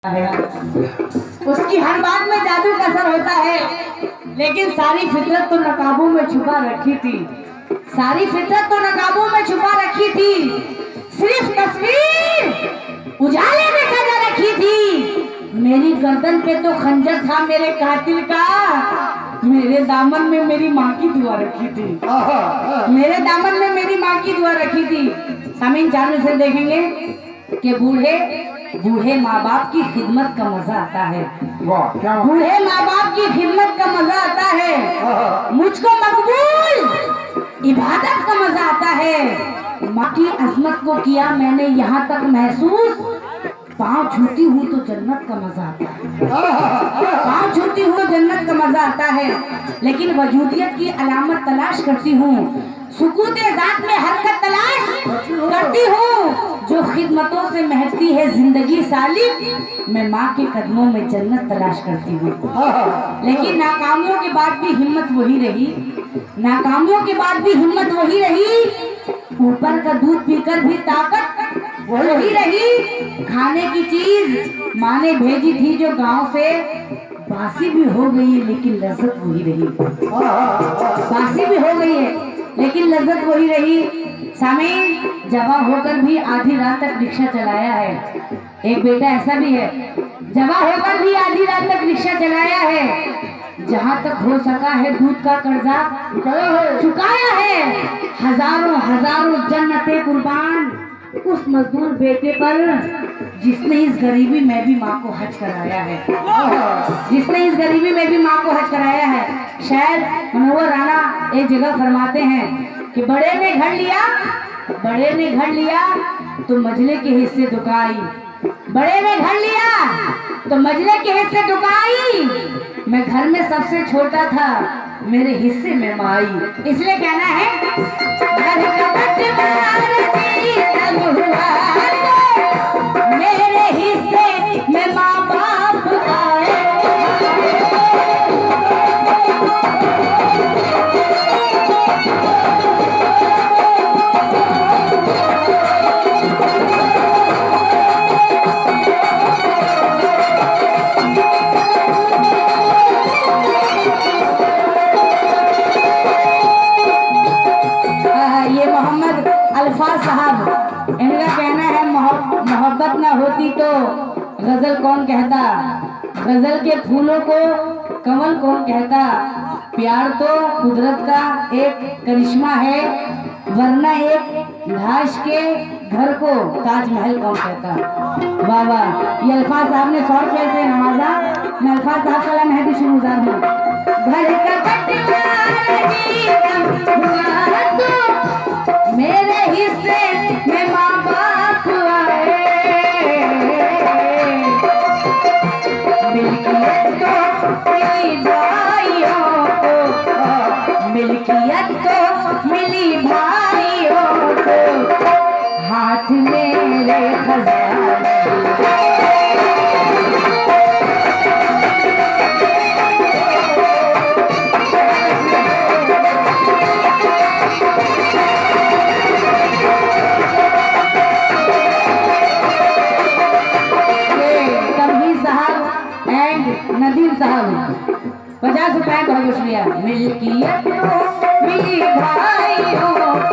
उसकी हर बात में जादू का असर होता है, लेकिन सारी फितरत तो नकाबों में छुपा रखी थी। सारी फितरत तो नकाबों में छुपा रखी थी। सिर्फ तस्वीर उजाले में सजा रखी थी। मेरी गर्दन पे तो खंजर था मेरे कातिल का, मेरे दामन में मेरी माँ की दुआ रखी थी। मेरे दामन में मेरी माँ की दुआ रखी थी। सामीन चारों से देखेंगे कि बूढ़े माँ बाप की खिदमत का मजा आता है। बूढ़े माँ बाप की खिदमत का मजा आता है। मुझको मकबूल इबादत का मजा आता है। माँ की अजमत को किया मैंने यहाँ तक महसूस, पाँव छूती हूँ तो जन्नत का मजा आता है। पाँव छूती हूँ तो जन्नत का मजा आता है। लेकिन वजूदियत की अलामत तलाश करती हूँ, सुकूते जात में हरकत तलाश करती हूँ। जो खिदमतों से महकती है जिंदगी सालिम, मैं माँ के कदमों में जन्नत तलाश करती हूँ। लेकिन नाकामियों के बाद भी हिम्मत वही रही। नाकामियों के बाद भी हिम्मत वही रही। ऊपर का दूध पीकर भी ताकत वही रही। खाने की चीज माँ ने भेजी थी जो गांव से, बासी भी हो गई है लेकिन लज्जत वही रही। बासी भी हो गई है लेकिन लज्जत वही रही। सामीन जवान होकर भी आधी रात तक रिक्शा चलाया है। एक बेटा ऐसा भी है, जवान होकर भी आधी रात तक रिक्शा चलाया है। जहाँ तक हो सका है दूध का कर्जा चुकाया है। हजारों जन्नतें कुर्बान उस मजदूर बेटे पर जिसने इस गरीबी में भी माँ को हज कराया है। जिसने इस गरीबी में भी माँ को हज कराया है। शायद मनोहर राणा एक जगह फरमाते हैं कि बड़े ने घर लिया तो मजले के हिस्से दुकाई। बड़े ने घर लिया तो मजले के हिस्से दुकाई। मैं घर में सबसे छोटा था, मेरे हिस्से में माई। इसलिए कहना है मेरे हिस्से में माँ बाप आए। साहब इनका कहना है मोहब्बत ना होती तो गजल कौन कहता, गजल के फूलों को कमल कौन कहता। प्यार तो कुदरत का एक करिश्मा है, वरना एक लाश के घर को ताजमहल कौन कहता। वाह वाह, ये अल्फाज साहब ने 100 रुपए से नवाजा। मैं अल्फाज साहब का मेहदी शुरुआत हूँ। घर का मेरे हिस्से में माँ बाप आए। मिल्कियत तो मिली भाइयों को, मिल्कियत तो मिली भाइयों को, हाथ मेरे खजाने। नदीम साहब 50 रुपए बहुत शुक्रिया। मिल्कियत तो मिली भाइयों को।